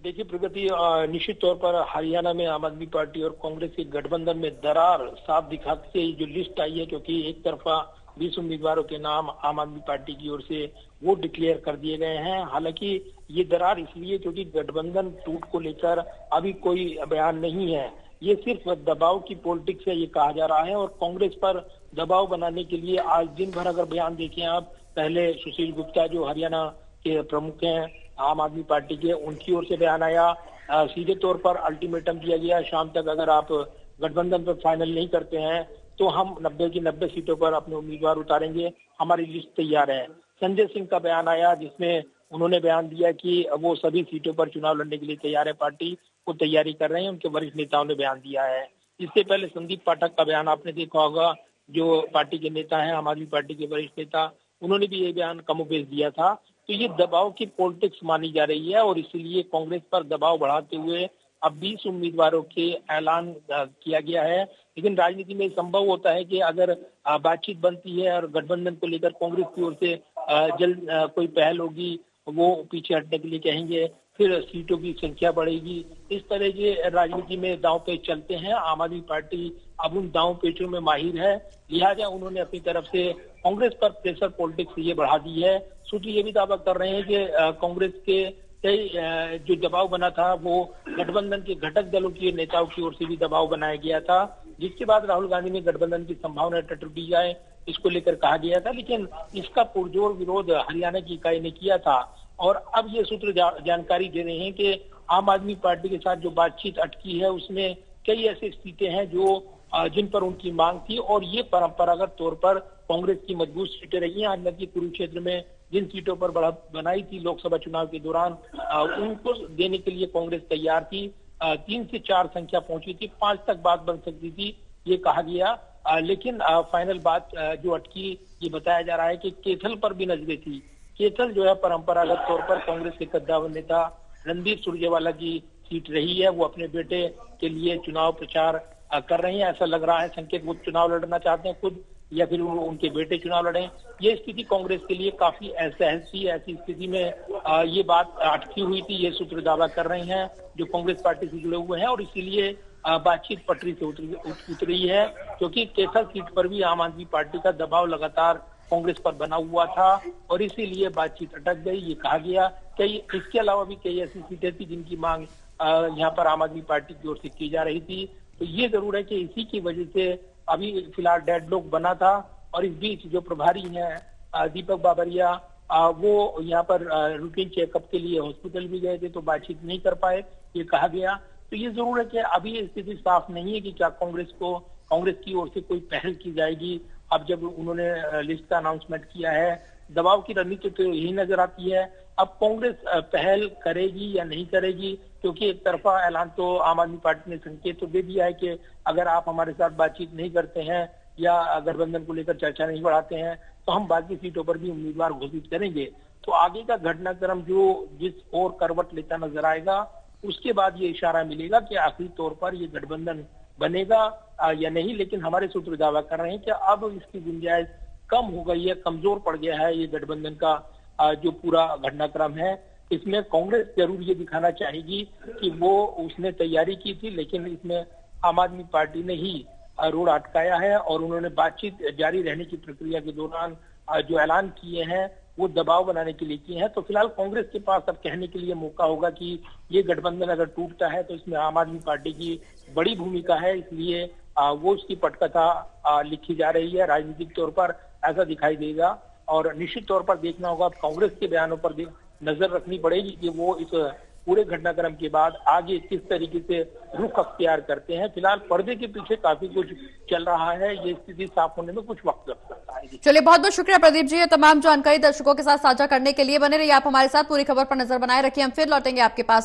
देखिए प्रगति, निश्चित तौर पर हरियाणा में आम आदमी पार्टी और कांग्रेस के गठबंधन में दरार साफ दिखाते ये जो लिस्ट आई है, क्योंकि एक तरफा 20 उम्मीदवारों के नाम आम आदमी पार्टी की ओर से वो डिक्लेयर कर दिए गए हैं। हालांकि ये दरार इसलिए क्योंकि गठबंधन टूट को लेकर अभी कोई बयान नहीं है। ये सिर्फ दबाव की पॉलिटिक्स है, ये कहा जा रहा है। और कांग्रेस पर दबाव बनाने के लिए आज दिन भर अगर बयान देखें आप, पहले सुशील गुप्ता जो हरियाणा के प्रमुख हैं आम आदमी पार्टी के, उनकी ओर से बयान आया। सीधे तौर पर अल्टीमेटम दिया गया, शाम तक अगर आप गठबंधन पर फाइनल नहीं करते हैं तो हम 90 की 90 सीटों पर अपने उम्मीदवार उतारेंगे, हमारी लिस्ट तैयार है। संजय सिंह का बयान आया जिसमें उन्होंने बयान दिया कि वो सभी सीटों पर चुनाव लड़ने के लिए तैयार है, पार्टी को तैयारी कर रहे हैं, उनके वरिष्ठ नेताओं ने बयान दिया है। इससे पहले संदीप पाठक का बयान आपने देखा होगा, जो पार्टी के नेता हैं, आम आदमी पार्टी के वरिष्ठ नेता, उन्होंने भी ये बयान कमोबेश दिया था। तो ये दबाव की पॉलिटिक्स मानी जा रही है और इसीलिए कांग्रेस पर दबाव बढ़ाते हुए अब 20 उम्मीदवारों के ऐलान किया गया है। लेकिन राजनीति में संभव होता है कि अगर बातचीत बनती है और गठबंधन को लेकर कांग्रेस की ओर से जल्द कोई पहल होगी, वो पीछे हटने के लिए कहेंगे, फिर सीटों की संख्या बढ़ेगी। इस तरह के राजनीति में दांव पेच चलते हैं। आम आदमी पार्टी अब उन दांव पेचों में माहिर है, लिहाजा उन्होंने अपनी तरफ से कांग्रेस पर प्रेशर पॉलिटिक्स ये बढ़ा दी है। सूत्र ये भी दावा कर रहे हैं कि कांग्रेस के कई जो दबाव बना था वो गठबंधन के घटक दलों के नेताओं की ओर से भी दबाव बनाया गया था, जिसके बाद राहुल गांधी ने गठबंधन की संभावना टूटी जाए इसको लेकर कहा गया था। लेकिन इसका पुरजोर विरोध हरियाणा की इकाई ने किया था और अब ये सूत्र जानकारी दे रहे हैं कि आम आदमी पार्टी के साथ जो बातचीत अटकी है उसमें कई ऐसी सीटें हैं जो जिन पर उनकी मांग थी और ये परंपरागत तौर पर कांग्रेस की मजबूत सीटें रही हैं। आज नदी कुरुक्षेत्र में जिन सीटों पर बढ़त बनाई थी लोकसभा चुनाव के दौरान, उनको देने के लिए कांग्रेस तैयार थी। 3 से 4 संख्या पहुंची थी, 5 तक बात बन सकती थी, ये कहा गया। लेकिन फाइनल बात जो अटकी, ये बताया जा रहा है कि कैथल पर भी नजरें थी। कैथल जो है परंपरागत तौर पर कांग्रेस के कद्दावर नेता रणदीप सुरजेवाला की सीट रही है। वो अपने बेटे के लिए चुनाव प्रचार कर रहे हैं, ऐसा लग रहा है संकेत वो चुनाव लड़ना चाहते हैं खुद या फिर उनके बेटे चुनाव लड़ें। ये स्थिति कांग्रेस के लिए काफी असहज थी। ऐसी स्थिति में ये बात अटकी हुई थी, ये सूत्र दावा कर रहे हैं जो कांग्रेस पार्टी से जुड़े हुए हैं और इसीलिए बातचीत पटरी से उतरी है, क्योंकि कैथल सीट पर भी आम आदमी पार्टी का दबाव लगातार कांग्रेस पर बना हुआ था और इसीलिए बातचीत अटक गई, ये कहा गया। कई इसके अलावा भी कई ऐसी सीटें थी जिनकी मांग यहाँ पर आम आदमी पार्टी की ओर से की जा रही थी। तो ये जरूर है कि इसी की वजह से अभी फिलहाल डेडलॉक बना था और इस बीच जो प्रभारी हैं दीपक बाबरिया, वो यहाँ पर रूटीन चेकअप के लिए हॉस्पिटल भी गए थे तो बातचीत नहीं कर पाए, ये कहा गया। तो ये जरूर है कि अभी स्थिति साफ नहीं है कि क्या कांग्रेस की ओर से कोई पहल की जाएगी। अब जब उन्होंने लिस्ट का अनाउंसमेंट किया है, दबाव की रणनीति तो यही नजर आती है। अब कांग्रेस पहल करेगी या नहीं करेगी, क्योंकि एक तरफा ऐलान तो आम आदमी पार्टी ने संकेत तो दे दिया है कि अगर आप हमारे साथ बातचीत नहीं करते हैं या गठबंधन को लेकर चर्चा नहीं बढ़ाते हैं तो हम बाकी सीटों पर भी उम्मीदवार घोषित करेंगे। तो आगे का घटनाक्रम जो जिस और करवट लेता नजर आएगा, उसके बाद ये इशारा मिलेगा कि आखिरी तौर पर ये गठबंधन बनेगा या नहीं। लेकिन हमारे सूत्र दावा कर रहे हैं कि अब इसकी गुंजाइश कम हो गई है, कमजोर पड़ गया है ये गठबंधन का जो पूरा घटनाक्रम है। इसमें कांग्रेस जरूर ये दिखाना चाहेगी कि वो उसने तैयारी की थी, लेकिन इसमें आम आदमी पार्टी ने ही रोड अटकाया है और उन्होंने बातचीत जारी रहने की प्रक्रिया के दौरान जो ऐलान किए हैं वो दबाव बनाने के लिए किए हैं। तो फिलहाल कांग्रेस के पास अब कहने के लिए मौका होगा कि ये गठबंधन अगर टूटता है तो इसमें आम आदमी पार्टी की बड़ी भूमिका है, इसलिए वो उसकी पटकथा लिखी जा रही है। राजनीतिक तौर पर ऐसा दिखाई देगा और निश्चित तौर पर देखना होगा, कांग्रेस के बयानों पर नजर रखनी पड़ेगी कि वो इस पूरे घटनाक्रम के बाद आगे किस तरीके से रुख अख्तियार करते हैं। फिलहाल पर्दे के पीछे काफी कुछ चल रहा है, ये स्थिति साफ होने में कुछ वक्त लग सकता है। चलिए, बहुत बहुत शुक्रिया प्रदीप जी, ये तमाम जानकारी दर्शकों के साथ साझा करने के लिए। बने रहिए आप हमारे साथ, पूरी खबर पर नजर बनाए रखिए, हम फिर लौटेंगे आपके पास।